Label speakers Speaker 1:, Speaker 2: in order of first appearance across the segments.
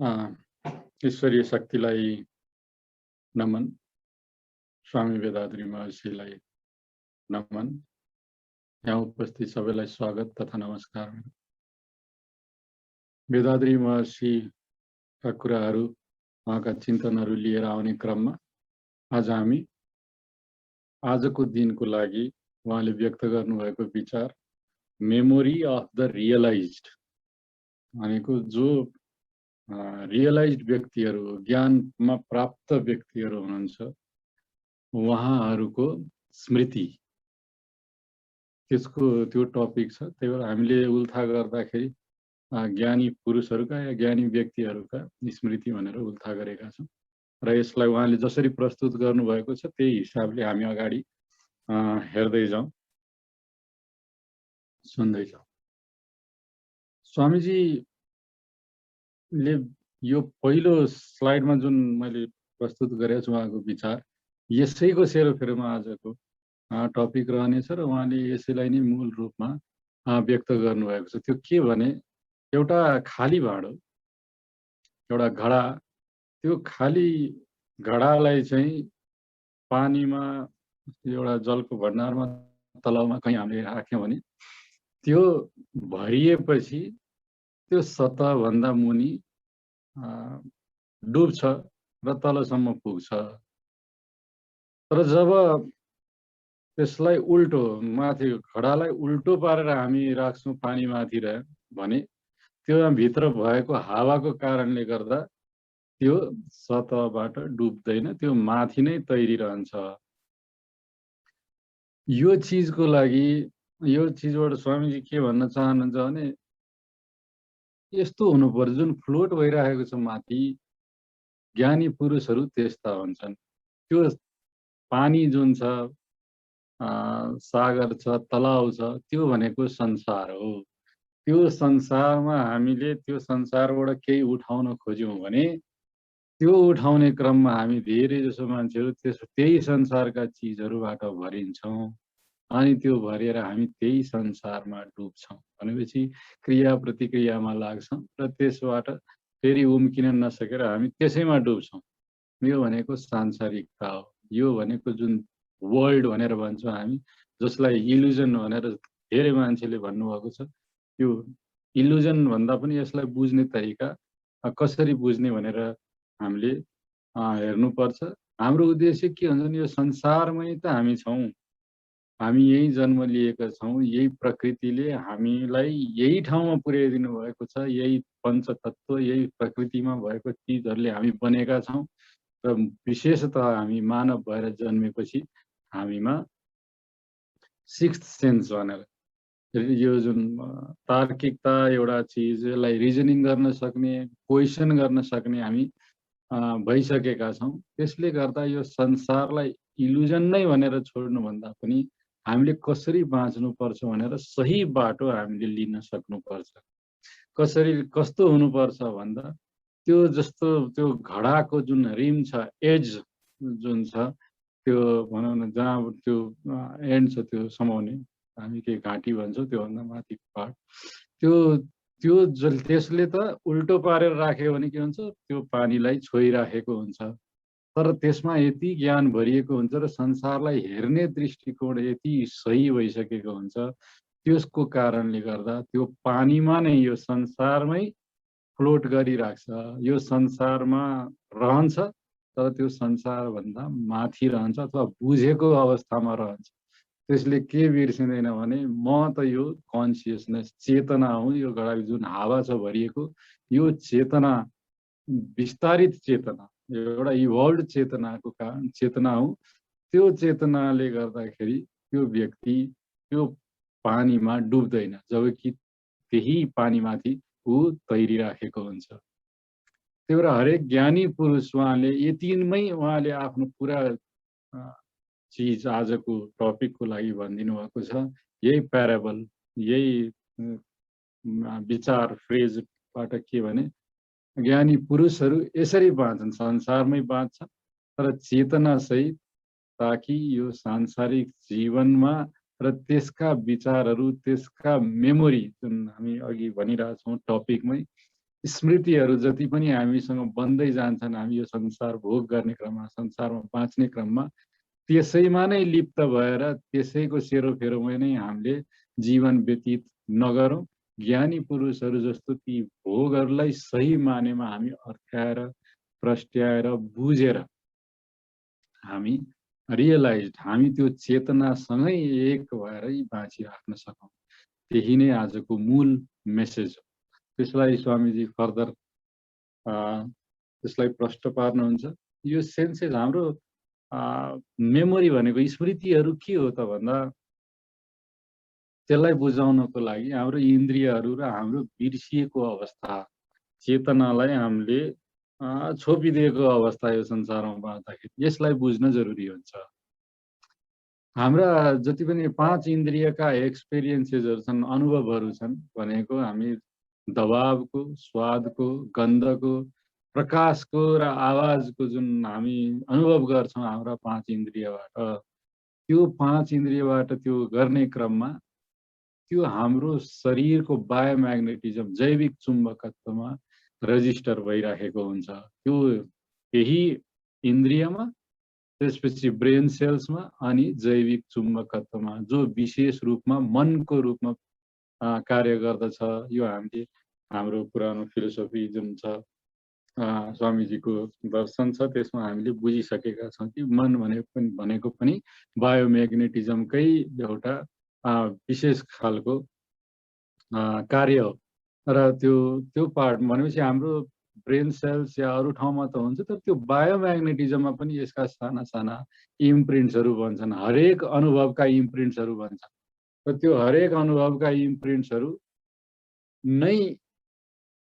Speaker 1: A, ईश्वरीय शक्तिलाई नमन, स्वामी वेदाद्री महर्षिलाई नमन, यहाँ उपस्थित सबैलाई स्वागत तथा नमस्कार। वेदाद्री महर्षिका कुराहरू, उहाँका चिन्तनहरू लिएर आउने क्रममा आज हामी आजको दिनको लागि उहाँले व्यक्त गर्नुभएको विचार मेमोरी अफ द रियलाइज्ड भनेको जो रियलाइज्ड व्यक्तिहरू, ज्ञानमा प्राप्त व्यक्तिहरू हुनुहुन्छ उहाँहरूको स्मृति, त्यसको त्यो टपिक छ। त्यही भएर हामीले उल्था गर्दाखेरि ज्ञानी पुरुषहरूका या ज्ञानी व्यक्तिहरूका स्मृति भनेर उल्था गरेका छौँ र यसलाई उहाँले जसरी प्रस्तुत गर्नुभएको छ त्यही हिसाबले हामी अगाडि हेर्दै जाउँ, सुन्दै जाउँ। स्वामीजीले यो पहिलो स्लाइडमा जुन मैले प्रस्तुत गरेको छु उहाँको विचार, यसैको सेरोफेरोमा आजको टपिक रहनेछ र उहाँले यसैलाई नै मूल रूपमा व्यक्त गर्नुभएको छ। त्यो के भने एउटा खाली भाँडो, एउटा घडा, त्यो खाली घडालाई चाहिँ पानीमा एउटा जलको भण्डारमा तलाउमा कहीँ हामीले राख्यौँ भने त्यो भरिएपछि त्यो सतहभन्दा मुनि डुब्छ र तलसम्म पुग्छ। तर जब त्यसलाई उल्टो माथि घडालाई उल्टो पारेर हामी राख्छौँ पानी माथि भने त्यो भित्र भएको हावाको कारणले गर्दा त्यो सतहबाट डुब्दैन, त्यो माथि नै तैरिरहन्छ। यो चिजको लागि, यो चिजबाट स्वामीजी के भन्न चाहनुहुन्छ भने यस्तो हुनु पर्छ, जुन फ्लोट भइरहेको छ माथि, ज्ञानी पुरुषहरू त्यस्ता हुन्छन्। त्यो पानी जुन छ, सागर छ, तलाउ छ, त्यो भनेको संसार हो। त्यो संसारमा हामीले त्यो संसारबाट केही उठाउन खोज्यौँ भने त्यो उठाउने क्रममा हामी धेरै जसो मान्छेहरू त्यही संसारका चिजहरूबाट भरिन्छौँ अनि त्यो भरेर हामी त्यही संसारमा डुब्छौँ। भनेपछि क्रिया प्रतिक्रियामा लाग्छौँ र त्यसबाट फेरि उम्किन नसकेर हामी त्यसैमा डुब्छौँ। यो भनेको सांसारिकता हो। यो भनेको जुन वर्ल्ड भनेर भन्छौँ हामी, जसलाई इल्युजन भनेर धेरै मान्छेले भन्नुभएको छ, त्यो इल्युजन भन्दा पनि यसलाई बुझ्ने तरिका कसरी बुझ्ने भनेर हामीले हेर्नुपर्छ। हाम्रो उद्देश्य के हुन्छ भने यो संसारमै त हामी छौँ, हामी यही जन्म लिएका छौँ, यही प्रकृतिले हामीलाई यही ठाउँमा पुर्याइदिनु भएको छ, यही पञ्चतत्व, यही प्रकृतिमा भएको चिजहरूले हामी बनेका छौँ र विशेषतः हामी मानव भएर जन्मेपछि हामीमा सिक्स्थ सेन्स भनेर यो जुन तार्किकता एउटा चिज, यसलाई रिजनिङ गर्न सक्ने, क्वेसन गर्न सक्ने हामी भइसकेका छौँ। त्यसले गर्दा यो संसारलाई इल्युजन नै भनेर छोड्नुभन्दा पनि हामीले कसरी बाँच्नुपर्छ भनेर सही बाटो हामीले लिन सक्नुपर्छ। कसरी, कस्तो हुनुपर्छ भन्दा त्यो जस्तो त्यो घडाको जुन रिम छ, एज जुन छ, त्यो भनौँ न जहाँ त्यो एन्ड छ, त्यो समाउने हामी के घाँटी भन्छौँ, त्योभन्दा माथिको पार्ट, त्यो त्यसले त उल्टो पारेर राख्यो भने के हुन्छ, त्यो पानीलाई छोइराखेको हुन्छ। तर त्यसमा यति ज्ञान भरिएको हुन्छ र संसारलाई हेर्ने दृष्टिकोण यति सही भइसकेको हुन्छ, त्यसको कारणले गर्दा त्यो पानीमा नै, यो संसारमै फ्लोट गरिराख्छ। यो संसारमा रहन्छ तर त्यो संसारभन्दा माथि रहन्छ अथवा बुझेको अवस्थामा रहन्छ। त्यसले के बिर्सिँदैन भने म त यो कन्सियसनेस, चेतना हुँ। यो घडा जुन हावा छ भरिएको, यो चेतना, विस्तारित चेतना, एउटा इभल्भ चेतनाको कारण चेतना हो। त्यो चेतनाले गर्दाखेरि त्यो व्यक्ति त्यो पानीमा डुब्दैन, जबकि त्यही पानीमाथि ऊ तैरिराखेको हुन्छ। त्यही भएर हरेक ज्ञानी पुरुष उहाँले यतिमै उहाँले आफ्नो पुरा चिज आजको टपिकको लागि भनिदिनु भएको छ। यही प्याराबल, यही विचार फ्रेजबाट के भने ज्ञानी पुरुषहरू यसरी बाँच्छन्, संसारमै बाँच्छन् तर चेतना सहित, ताकि यो सांसारिक जीवनमा र त्यसका विचारहरू, त्यसका मेमोरी जुन हामी अघि भनिरहेछौँ टपिकमै, स्मृतिहरू जति पनि हामीसँग बन्दै जान्छन्, हामी यो संसार भोग गर्ने क्रममा, संसारमा बाँच्ने क्रममा त्यसैमा नै लिप्त भएर त्यसैको सेरोफेरोमै नै हामीले जीवन व्यतीत नगरौँ। ज्ञानी पुरुषहरू जस्तो ती भोगहरूलाई सही मानेमा हामी अर्थ्याएर प्रस्ट्याएर बुझेर हामी रियलाइज हामी त्यो चेतनासँगै एक भएरै बाँचिराख्न सकौँ। त्यही नै आजको मूल मेसेज हो। त्यसलाई स्वामीजी फर्दर त्यसलाई प्रष्ट पार्नुहुन्छ। यो सेन्सेस हाम्रो मेमोरी भनेको स्मृतिहरू के हो त भन्दा त्यसलाई बुझाउनको लागि हाम्रो इन्द्रियहरू र हाम्रो बिर्सिएको अवस्था, चेतनालाई हामीले छोपिदिएको अवस्था यो संसारमा बाँच्दाखेरि यसलाई बुझ्न जरुरी हुन्छ। हाम्रा जति पनि 5 इन्द्रियका एक्सपिरियन्सेसहरू छन्, अनुभवहरू छन् भनेको हामी दबावको, स्वादको, गन्धको, प्रकाशको र आवाजको जुन हामी अनुभव गर्छौँ हाम्रा 5 इन्द्रियबाट, त्यो 5 इन्द्रियबाट त्यो गर्ने क्रममा त्यो हाम्रो शरीरको बायोम्याग्नेटिजम जैविक चुम्बकत्वमा रजिस्टर भइराखेको हुन्छ। त्यो केही इन्द्रियमा, त्यसपछि ब्रेन सेल्समा अनि जैविक चुम्बकत्वमा जो विशेष रूपमा मनको रूपमा कार्य गर्दछ। यो हामीले हाम्रो पुरानो फिलोसफी जुन छ, स्वामीजीको दर्शन छ, त्यसमा हामीले बुझिसकेका छौँ कि मन भनेको पनि बायोम्याग्नेटिजमकै एउटा विशेष खालको कार्य हो। र त्यो पार्ट भनेपछि हाम्रो ब्रेन सेल्स या अरू ठाउँमा त हुन्छ, तर त्यो बायोम्याग्नेटिजममा पनि यसका साना साना इम्प्रिन्ट्सहरू बन्छन्, हरेक अनुभवका इम्प्रिन्ट्सहरू बन्छन्। र त्यो हरेक अनुभवका इम्प्रिन्ट्सहरू नै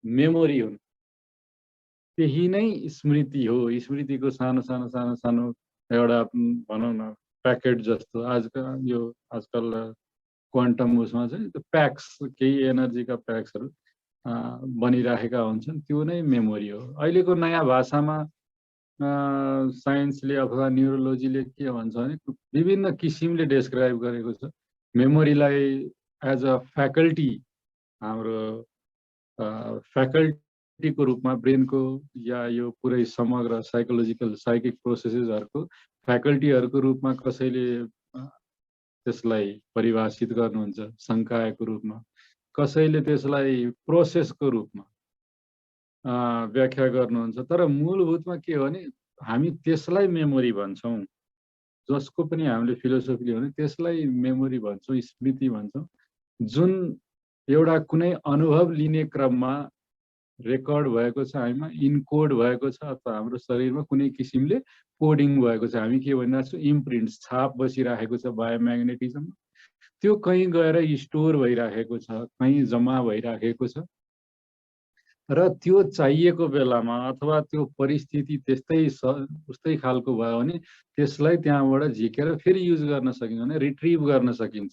Speaker 1: मेमोरी हुन्, त्यही नै स्मृति हो। स्मृतिको सानो सानो सानो सानो एउटा भनौँ न प्याकेट जस्तो आजकल क्वान्टम उसमा चाहिँ त्यो प्याक्स, केही एनर्जीका प्याक्सहरू बनिराखेका हुन्छन्, त्यो नै मेमोरी हो। अहिलेको नयाँ भाषामा साइन्सले अथवा न्युरोलोजीले के भन्छ भने विभिन्न किसिमले डेस्क्राइब गरेको छ मेमोरीलाई एज अ फ्याकल्टी, हाम्रो फ्याकल्टीको रूपमा ब्रेनको या यो पुरै समग्र साइकोलोजिकल साइकिक प्रोसेसेसहरूको फ्याकल्टीहरूको रूपमा कसैले त्यसलाई परिभाषित गर्नुहुन्छ, संकायको रूपमा, कसैले त्यसलाई प्रोसेसको रूपमा व्याख्या गर्नुहुन्छ। तर मूलभूतमा के हो भने हामी त्यसलाई मेमोरी भन्छौँ, जसको पनि हामीले फिलोसफीले भने त्यसलाई मेमोरी भन्छौँ, स्मृति भन्छौँ, जुन एउटा कुनै अनुभव लिने क्रममा रेकर्ड भएको छ, हामीमा इनकोड भएको छ, अथवा हाम्रो शरीरमा कुनै किसिमले कोडिङ भएको छ। हामी के भनिरहेको छौँ, इम्प्रिन्ट्स, छाप बसिराखेको छ बायोम्याग्नेटिजम, त्यो कहीँ गएर स्टोर भइराखेको छ, कहीँ जम्मा भइराखेको छ। र त्यो चाहिएको बेलामा अथवा त्यो परिस्थिति उस्तै खालको भयो भने त्यसलाई त्यहाँबाट झिकेर फेरि युज गर्न सकिन्छ भने रिट्रिभ गर्न सकिन्छ।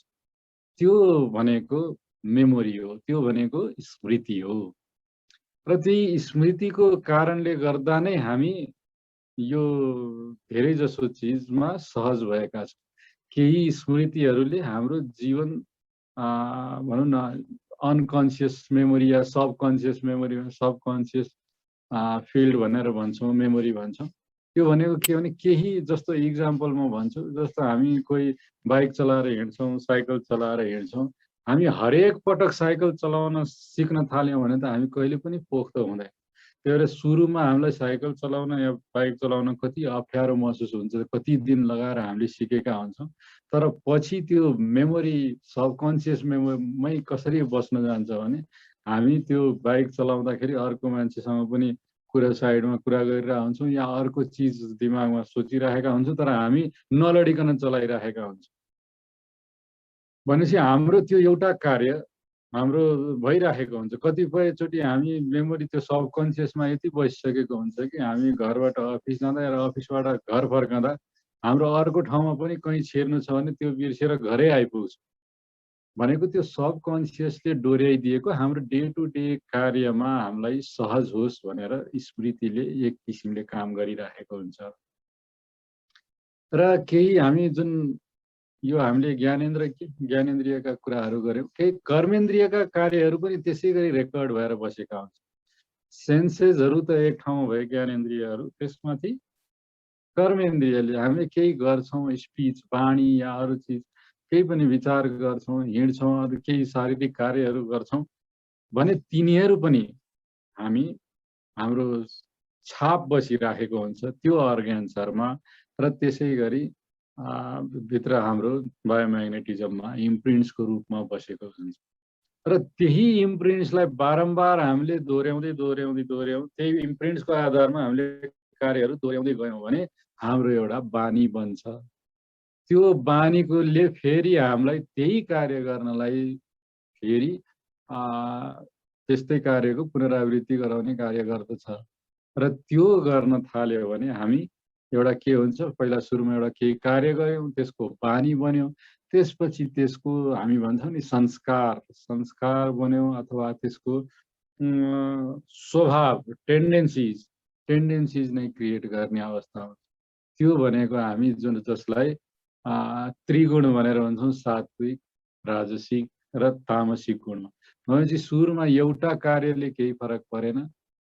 Speaker 1: त्यो भनेको मेमोरी हो, त्यो भनेको स्मृति हो। र त्यही स्मृतिको कारणले गर्दा नै हामी यो धेरै जसो चिजमा सहज भएका छौँ। केही स्मृतिहरूले हाम्रो जीवन भनौँ न अनकन्सियस मेमोरी या सबकन्सियस मेमोरी, सबकन्सियस फिल्ड भनेर भन्छौँ, मेमोरी भन्छौँ। त्यो भनेको के भने केही जस्तो इक्जाम्पल म भन्छु, जस्तो हामी कोही बाइक चलाएर हिँड्छौँ, साइकल चलाएर हिँड्छौँ, हामी हरेक पटक साइकल चलाउन सिक्न थाल्यौँ भने त हामी कहिले पनि पोख्त हुँदैन। त्यही भएर सुरुमा हामीलाई साइकल चलाउन या बाइक चलाउन कति अप्ठ्यारो महसुस हुन्छ, कति दिन लगाएर हामीले सिकेका हुन्छौँ, तर पछि त्यो मेमोरी सबकन्सियस मेमोरीमै कसरी बस्न जान्छ भने हामी त्यो बाइक चलाउँदाखेरि अर्को मान्छेसँग पनि साइडमा कुरा गरिरहेका हुन्छौँ या अर्को चिज दिमागमा सोचिरहेका हुन्छौँ, तर हामी नलडिकन चलाइरहेका हुन्छौँ। भनेपछि हाम्रो त्यो एउटा कार्य हाम्रो भइराखेको हुन्छ। कतिपयचोटि हामी मेमोरी त्यो सबकन्सियसमा यति बसिसकेको हुन्छ कि हामी घरबाट अफिस जाँदा र अफिसबाट घर फर्कँदा हाम्रो अर्को ठाउँमा पनि कहीँ छिर्नु छ भने त्यो बिर्सेर घरै आइपुग्छ। भनेको त्यो सबकन्सियसले डोर्याइदिएको हाम्रो डे टु डे कार्यमा हामीलाई सहज होस् भनेर स्मृतिले एक किसिमले काम गरिराखेको हुन्छ। र केही हामी जुन यो हामीले ज्ञानेन्द्रियका कुराहरू गऱ्यौँ, केही कर्मेन्द्रियका कार्यहरू पनि त्यसै गरी रेकर्ड भएर बसेका हुन्छन्। सेन्सेसहरू त एक ठाउँमा भए ज्ञानेन्द्रियहरू, त्यसमाथि कर्मेन्द्रियले हामीले केही गर्छौँ, स्पिच, वाणी या अरू चिज केही पनि विचार गर्छौँ, हिँड्छौँ, अरू केही शारीरिक कार्यहरू गर्छौँ भने तिनीहरू पनि हामी हाम्रो छाप बसिराखेको हुन्छ त्यो अर्ग्यान्सहरूमा र त्यसै गरी भित्र हाम्रो बायोम्याग्नेटिजममा इम्प्रिन्ट्सको रूपमा बसेको हुन्छ र त्यही इम्प्रिन्ट्सलाई बारम्बार हामीले दोहोऱ्याउँदै दोहोऱ्याउँदै दोहोऱ्याउँ त्यही इम्प्रिन्ट्सको आधारमा हामीले कार्यहरू दोहोऱ्याउँदै गयौँ भने हाम्रो एउटा बानी बन्छ। त्यो बानीकोले फेरि हामीलाई त्यही कार्य गर्नलाई फेरि त्यस्तै कार्यको पुनरावृत्ति गराउने कार्य गर्दछ र त्यो गर्न थाल्यो भने हामी एउटा के हुन्छ, पहिला सुरुमा एउटा केही कार्य गऱ्यौँ, त्यसको बानी बन्यो, त्यसपछि त्यसको हामी भन्छौँ नि संस्कार बन्यो अथवा त्यसको स्वभाव टेन्डेन्सिज नै क्रिएट गर्ने अवस्था हुन्छ। त्यो भनेको हामी जसलाई त्रिगुण भनेर भन्छौँ, सात्विक, राजसिक र तामसिक गुणमा। भनेपछि सुरुमा एउटा कार्यले केही फरक परेन,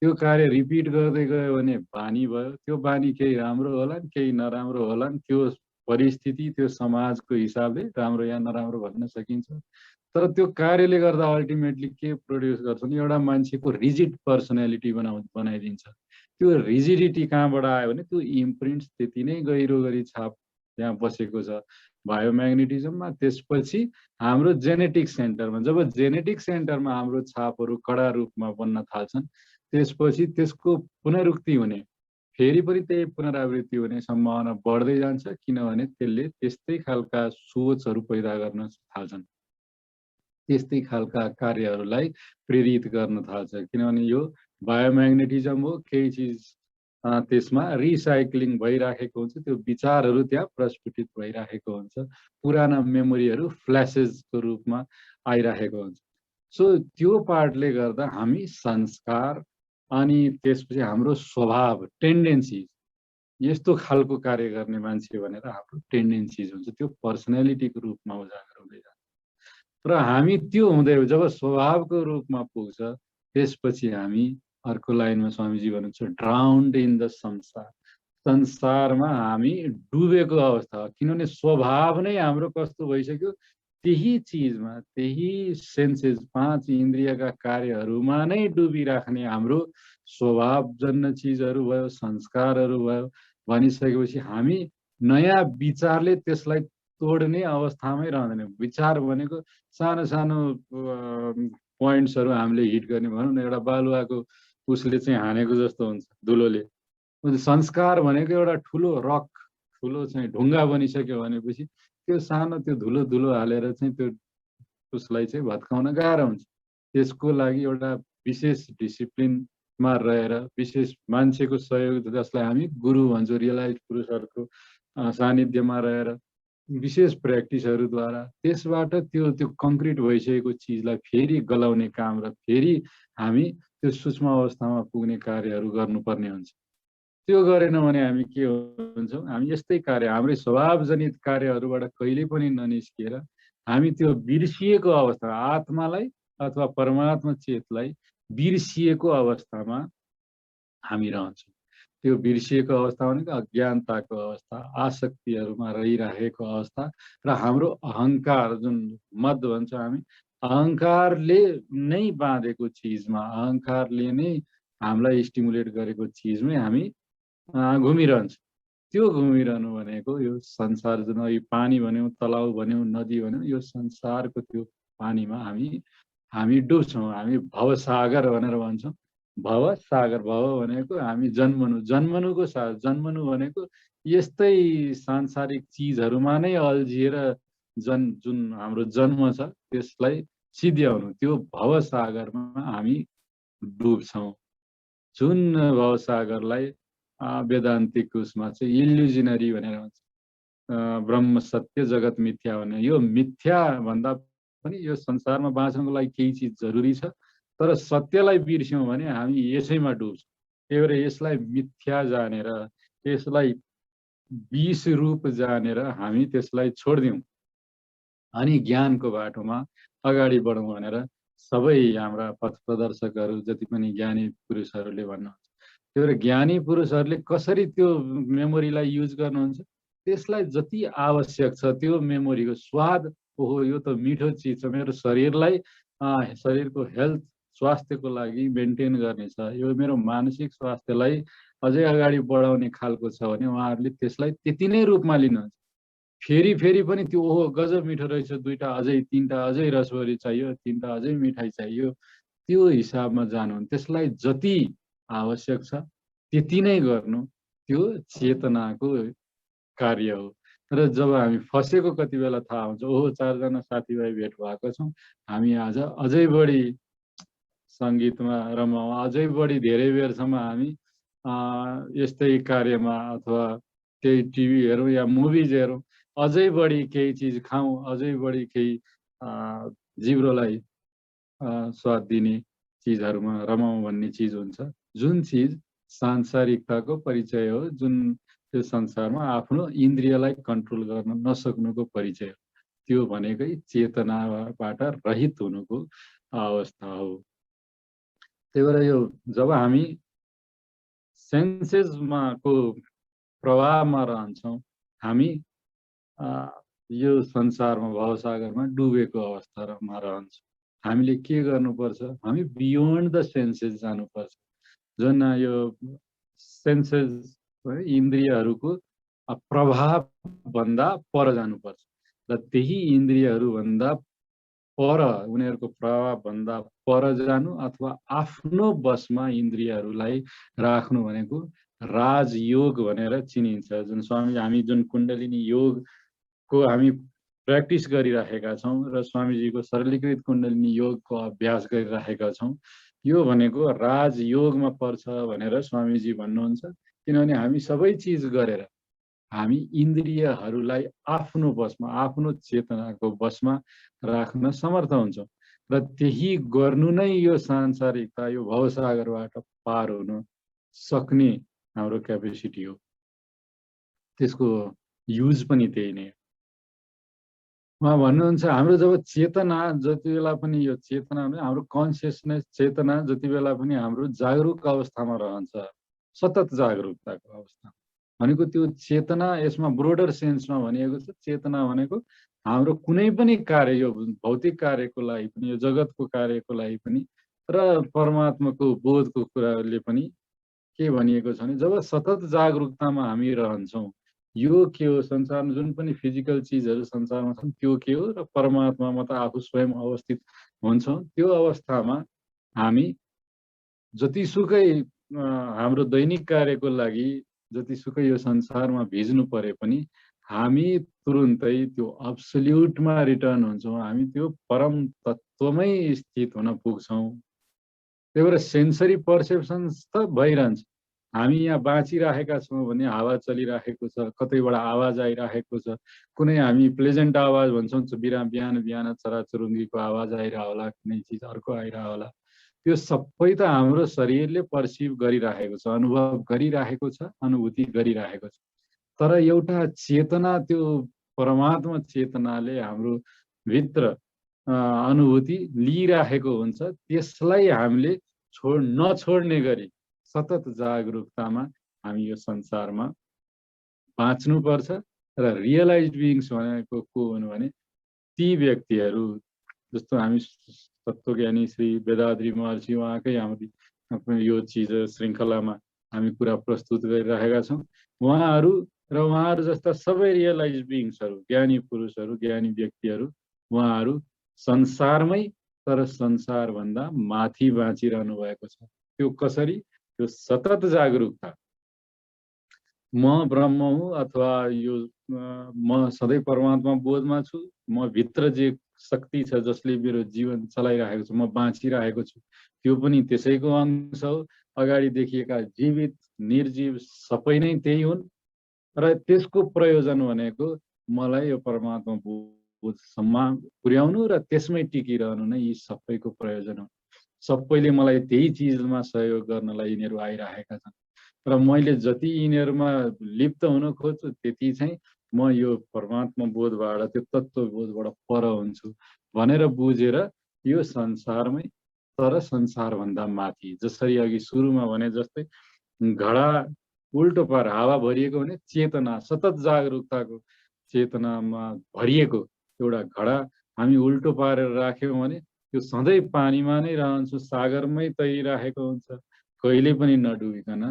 Speaker 1: त्यो कार्य रिपिट गर्दै गयो भने बानी भयो, त्यो बानी केही राम्रो होला केही नराम्रो होला, त्यो परिस्थिति त्यो समाजको हिसाबले राम्रो या नराम्रो भन्न सकिन्छ। तर त्यो कार्यले गर्दा अल्टिमेटली के प्रोड्युस गर्छ भने एउटा मान्छेको रिजिड पर्सनालिटी बनाइदिन्छ। त्यो रिजिडिटी कहाँबाट आयो भने त्यो इम्प्रिन्ट्स त्यति नै गहिरो गरी छाप त्यहाँ बसेको छ बायोम्याग्नेटिजममा। त्यसपछि हाम्रो जेनेटिक सेन्टरमा, जब जेनेटिक सेन्टरमा हाम्रो छापहरू कडा रूपमा बन्न थाल्छन्, त्यसपछि त्यसको पुनरुक्ति हुने, फेरि पनि त्यही पुनरावृत्ति हुने सम्भावना बढ्दै जान्छ, किनभने त्यसले त्यस्तै खालका सोचहरू पैदा गर्न थाल्छन्, त्यस्तै खालका कार्यहरूलाई प्रेरित गर्न थाल्छ। किनभने यो बायोम्याग्नेटिजम हो, केही चिज त्यसमा रिसाइक्लिङ भइराखेको हुन्छ, त्यो विचारहरू त्यहाँ प्रस्फुटित भइराखेको हुन्छ, पुराना मेमोरीहरू फ्ल्यासेसको रूपमा आइराखेको हुन्छ। सो त्यो पार्टले गर्दा हामी संस्कार अनि त्यसपछि हाम्रो स्वभाव टेन्डेन्सिज, यस्तो खालको कार्य गर्ने मान्छे भनेर हाम्रो टेन्डेन्सिज हुन्छ, त्यो पर्सनालिटीको रूपमा उजागर हुँदै जान्छ र हामी त्यो हुँदै जब स्वभावको रूपमा पुग्छ त्यसपछि हामी अर्को लाइनमा स्वामीजी भन्नुहुन्छ ड्राउन्ड इन द संसारमा हामी डुबेको अवस्था। किनभने स्वभाव नै हाम्रो कस्तो भइसक्यो, त्यही चिजमा, त्यही सेन्सेस, 5 इन्द्रियका कार्यहरूमा नै डुबिराख्ने हाम्रो स्वभावजन्य चिजहरू भयो, संस्कारहरू भयो भनिसकेपछि हामी नयाँ विचारले त्यसलाई तोड्ने अवस्थामै रहँदैन। विचार भनेको सानो सानो पोइन्ट्सहरू हामीले हिट गर्ने, भनौँ न एउटा बालुवाको उसले चाहिँ हानेको जस्तो हुन्छ धुलोले। संस्कार भनेको एउटा ठुलो रक, ठुलो चाहिँ ढुङ्गा बनिसक्यो भनेपछि त्यो सानो त्यो धुलो हालेर चाहिँ त्यो उसलाई चाहिँ भत्काउन गाह्रो हुन्छ। त्यसको लागि एउटा विशेष डिसिप्लिनमा रहेर, विशेष मान्छेको सहयोग, जसलाई हामी गुरु भन्छौँ, रियलाइज पुरुषहरूको सानिध्यमा रहेर विशेष प्र्याक्टिसहरूद्वारा त्यसबाट त्यो कङ्क्रिट भइसकेको चिजलाई फेरि गलाउने काम र फेरि हामी त्यो सूक्ष्म अवस्थामा पुग्ने कार्यहरू गर्नुपर्ने हुन्छ। त्यो गरेन भने हामी के हुन्छौँ, हामी यस्तै कार्य, हाम्रै स्वभावजनित कार्यहरूबाट कहिले पनि ननिस्किएर हामी त्यो बिर्सिएको अवस्था, आत्मालाई अथवा परमात्मा चेतलाई बिर्सिएको अवस्थामा हामी रहन्छौँ। त्यो बिर्सिएको अवस्था भनेको अज्ञानताको अवस्था, आसक्तिहरूमा रहिरहेको अवस्था र हाम्रो अहङ्कार, जुन मद भन्छ हामी, अहङ्कारले नै बाँधेको चिजमा, अहङ्कारले नै हामीलाई स्टिमुलेट गरेको चिजमै हामी घुमिरहन्छौँ। त्यो घुमिरहनु भनेको यो संसार, जुन यो पानी भन्यौँ, तलाउ भन्यौँ, नदी भन्यौँ, यो संसारको त्यो पानीमा हामी डुब्छौँ। हामी भवसागर भनेर भन्छौँ। भवसागर, भव भनेको हामी जन्मनुको साथ, जन्मनु भनेको यस्तै सांसारिक चिजहरूमा नै अल्झिएर जुन हाम्रो जन्म छ त्यसलाई सिद्ध्याउनु, त्यो भवसागरमा हामी डुब्छौँ। जुन भवसागरलाई वेदान्तिक उसमा चाहिँ इल्युजनरी भनेर भन्छ, ब्रह्म सत्य जगत मिथ्या भन्ने। यो मिथ्या भन्दा पनि यो संसारमा बाँच्नको लागि केही चिज जरुरी छ, तर सत्यलाई बिर्स्यौँ भने हामी यसैमा डुब्छौँ। त्यही भएर यसलाई मिथ्या जानेर, यसलाई विष रूप जानेर हामी त्यसलाई छोडिदिउँ अनि ज्ञानको बाटोमा अगाडि बढौँ भनेर सबै हाम्रा पथ प्रदर्शकहरू जति पनि ज्ञानी पुरुषहरूले भन्नुहुन्छ। त्यही भएर ज्ञानी पुरुषहरूले कसरी त्यो मेमोरीलाई युज गर्नुहुन्छ, त्यसलाई जति आवश्यक छ त्यो मेमोरीको स्वाद, ओहो यो त मिठो चिज छ, मेरो शरीरलाई शरीरको हेल्थ स्वास्थ्यको लागि मेन्टेन गर्ने छ, यो मेरो मानसिक स्वास्थ्यलाई अझै अगाडि बढाउने खालको छ भने उहाँहरूले त्यसलाई त्यति नै रूपमा लिनुहुन्छ। फेरि फेरि पनि त्यो ओहो गजब मिठो रहेछ, दुईटा अझै, तिनटा अझै रसभरी चाहियो, तिनटा अझै मिठाई चाहियो, त्यो हिसाबमा जानु। त्यसलाई जति आवश्यक छ त्यति नै गर्नु, त्यो चेतनाको कार्य हो। र जब हामी फसेको कति बेला थाहा हुन्छ, ओहो 4 जना साथीभाइ भेट भएको छौँ, हामी आज अझै बढी सङ्गीतमा रमाउँ, अझै बढी धेरै बेरसम्म हामी यस्तै कार्यमा अथवा केही टिभी हेरौँ या मुभिज हेरौँ, अझै बढी केही चिज खाउँ, अझै बढी केही जिब्रोलाई स्वाद दिने चिजहरूमा रमाउँ भन्ने चिज हुन्छ। जुन चिज सांसारिकताको परिचय हो, जुन त्यो संसारमा आफ्नो इन्द्रियलाई कन्ट्रोल गर्न नसक्नुको परिचय हो, त्यो भनेकै चेतनाबाट रहित हुनुको अवस्था हो। त्यही भएर यो जब हामी सेन्सेसमा को प्रभावमा रहन्छौँ, हामी यो संसारमा भवसागरमा डुबेको अवस्थामा रहन्छौँ। हामीले के गर्नुपर्छ, हामी बियोन्ड द सेन्सेस जानुपर्छ। जुन यो सेन्सेस इन्द्रियहरूको प्रभावभन्दा पर जानुपर्छ र त्यही इन्द्रियहरूभन्दा पर, उनीहरूको प्रभावभन्दा पर जानु अथवा आफ्नो बसमा इन्द्रियहरूलाई राख्नु भनेको राजयोग भनेर चिनिन्छ। जुन स्वामी हामी जुन कुण्डलिनी योगको हामी प्र्याक्टिस गरिराखेका छौँ र स्वामीजीको सरलीकृत कुण्डलिनी योगको अभ्यास गरिराखेका छौँ, यो भनेको राजयोगमा पर्छ भनेर स्वामीजी भन्नुहुन्छ। किनभने हामी सबै चिज गरेर हामी इन्द्रियहरूलाई आफ्नो बसमा, आफ्नो चेतनाको बसमा राख्न समर्थ हुन्छौँ र त्यही गर्नु नै यो सांसारिकता, यो भवसागरबाट पार हुन सक्ने हाम्रो क्यापेसिटी हो। त्यसको युज पनि त्यही नै हो। उहाँ भन्नुहुन्छ हाम्रो जब चेतना जति बेला पनि, यो चेतना हाम्रो कन्सियसनेस चेतना जति बेला पनि हाम्रो जागरुक अवस्थामा रहन्छ, सतत जागरुकताको अवस्था भनेको त्यो चेतना, यसमा ब्रोडर सेन्समा भनिएको छ, चेतना भनेको हाम्रो कुनै पनि कार्य, यो भौतिक कार्यको लागि पनि, यो जगतको कार्यको लागि पनि र परमात्माको बोधको कुराहरूले पनि के भनिएको छ भने जब सतत जागरुकतामा हामी रहन्छौँ, यो के हो, संसारमा जुन पनि फिजिकल चिजहरू संसारमा छन् त्यो के हो र परमात्मामा त आफू स्वयं अवस्थित हुन्छौँ। त्यो अवस्थामा हामी जतिसुकै हाम्रो दैनिक कार्यको लागि जतिसुकै यो संसारमा भिज्नु परे पनि हामी तुरुन्तै त्यो अब्सोल्युटमा रिटर्न हुन्छौँ, हामी त्यो परम तत्त्वमै स्थित हुन पुग्छौँ। त्यही भएर सेन्सरी पर्सेप्सन्स त भइरहन्छ। हामी यहाँ बाँचिराखेका छौँ भने हावा चलिराखेको छ, कतैबाट आवाज आइराखेको छ, कुनै हामी प्लेजेन्ट आवाज भन्छौँ, बिहान बिहान चराचुरुङ्गीको आवाज आइरह होला, कुनै चिज अर्को आइरह होला, त्यो सबै त हाम्रो शरीरले पर्सिभ गरिराखेको छ, अनुभव गरिराखेको छ, अनुभूति गरिराखेको छ। तर एउटा चेतना, त्यो परमात्मा चेतनाले हाम्रो भित्र अनुभूति लिइराखेको हुन्छ, त्यसलाई हामीले नछोड्ने गरी सतत जागरुकतामा हामी यो संसारमा बाँच्नुपर्छ। र रियलाइज बिइङ्स भनेको को हुन् भने ती व्यक्तिहरू जस्तो हामी तत्त्वज्ञानी श्री वेदाद्री महर्षि उहाँकै हाम्रो यो चिज श्रृङ्खलामा हामी कुरा प्रस्तुत गरिरहेका छौँ। उहाँहरू र उहाँहरू जस्ता सबै रियलाइज बिइङ्सहरू, ज्ञानी पुरुषहरू, ज्ञानी व्यक्तिहरू, उहाँहरू संसारमै तर संसारभन्दा माथि बाँचिरहनु भएको छ। त्यो कसरी? त्यो सतत जागरुकता, म ब्रह्म हुँ अथवा यो म सधैँ परमात्मा बोधमा छु, म भित्र जे शक्ति छ जसले मेरो जीवन चलाइरहेको छु, म बाँचिरहेको छु, त्यो पनि त्यसैको अंश हो। अगाडि देखिएका जीवित निर्जीव सबै नै त्यही हुन् र त्यसको प्रयोजन भनेको मलाई यो परमात्मा बोधसम्म पुर्याउनु र त्यसमै टिकिरहनु नै यी सबैको प्रयोजन हो। सबैले मलाई त्यही चिजमा सहयोग गर्नलाई यिनीहरू आइरहेका छन् र मैले जति यिनीहरूमा लिप्त हुन खोज्छु त्यति चाहिँ म यो परमात्मा बोधबाट, त्यो तत्त्व बोधबाट पर हुन्छु भनेर बुझेर यो संसारमै तर संसारभन्दा माथि। जसरी अघि सुरुमा भने जस्तै घडा उल्टो पार हावा भरिएको भने चेतना, सतत जागरुकताको चेतनामा भरिएको एउटा घडा हामी उल्टो पारेर राख्यौँ भने त्यो सधैँ पानीमा नै रहन्छ, सागरमै तैरिराखेको हुन्छ, कहिले पनि नडुबिकन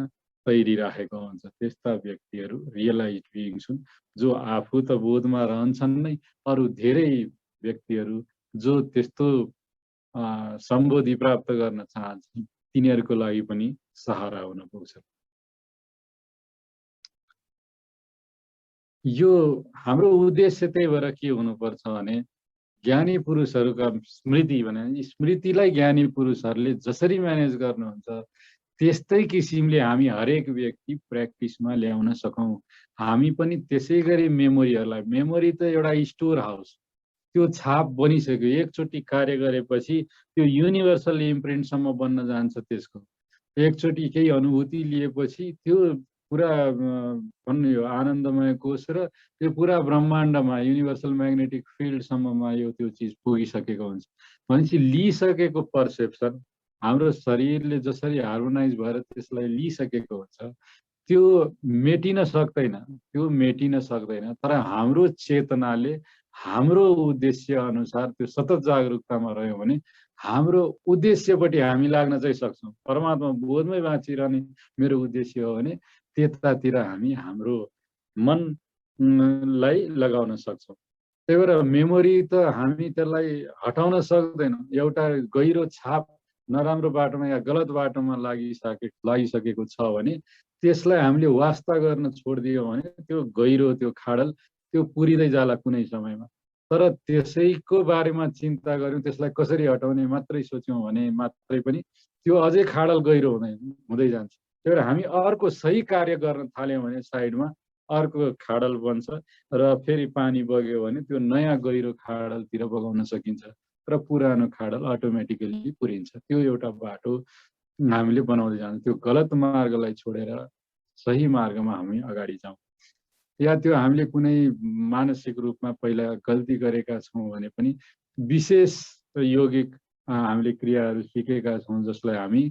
Speaker 1: तैरिराखेको हुन्छ। त्यस्ता व्यक्तिहरू रियलाइज बिइङ्स हुन्, जो आफू त बोधमा रहन्छन् नै, अरू धेरै व्यक्तिहरू जो त्यस्तो सम्बोधि प्राप्त गर्न चाहन्छन् तिनीहरूको लागि पनि सहारा हुन पुग्छ। यो हाम्रो उद्देश्य त्यही भएर के हुनुपर्छ भने ज्ञानी पुरुषहरूका स्मृति भने स्मृतिलाई ज्ञानी पुरुषहरूले जसरी म्यानेज गर्नुहुन्छ त्यस्तै किसिमले हामी हरेक व्यक्ति प्र्याक्टिसमा ल्याउन सकौँ। हामी पनि त्यसै गरी मेमोरीहरूलाई, मेमोरी त एउटा स्टोर हाउस, त्यो छाप बनिसक्यो, एकचोटि कार्य गरेपछि त्यो युनिभर्सल इम्प्रिन्टसम्म बन्न जान्छ। त्यसको एकचोटि केही अनुभूति लिएपछि त्यो पुरा भन्नु यो आनन्दमय कोष र त्यो पुरा ब्रह्माण्डमा युनिभर्सल म्याग्नेटिक फिल्डसम्ममा यो त्यो चिज पुगिसकेको हुन्छ। भनेपछि लिइसकेको पर्सेप्सन हाम्रो शरीरले जसरी हार्मोनाइज भएर त्यसलाई लिइसकेको हुन्छ त्यो मेटिन सक्दैन, त्यो मेटिन सक्दैन। तर हाम्रो चेतनाले हाम्रो उद्देश्य अनुसार त्यो सतत जागरुकतामा रह्यो भने हाम्रो उद्देश्यपट्टि हामी लाग्न चाहिँ सक्छौँ। परमात्मा बोधमै बाँचिरहने मेरो उद्देश्य हो भने त्यतातिर हामी हाम्रो मनलाई लगाउन सक्छौँ। त्यही भएर मेमोरी त हामी त्यसलाई हटाउन सक्दैनौँ। एउटा गहिरो छाप नराम्रो बाटोमा या गलत बाटोमा लागिसकेको छ भने त्यसलाई हामीले वास्ता गर्न छोडिदियौँ भने त्यो गहिरो त्यो खाडल त्यो पुरिँदै जाला कुनै समयमा। तर त्यसैको बारेमा चिन्ता गऱ्यौँ, त्यसलाई कसरी हटाउने मात्रै सोच्यौँ भने मात्रै पनि त्यो अझै खाडल गहिरो हुँदै जान्छ। त्यही भएर हामी अर्को सही कार्य गर्न थाल्यौँ भने साइडमा अर्को खाडल बन्छ र फेरि पानी बग्यो भने त्यो नयाँ गहिरो खाडलतिर बगाउन सकिन्छ र पुरानो खाडल अटोमेटिकली पुरिन्छ। त्यो एउटा बाटो हामीले बनाउँदै जान्छ। त्यो गलत मार्गलाई छोडेर सही मार्गमा हामी अगाडि जाउँ। या त्यो हामीले कुनै मानसिक रूपमा पहिला गल्ती गरेका छौँ भने पनि विशेष योगिक हामीले क्रियाहरू सिकेका छौँ जसलाई हामी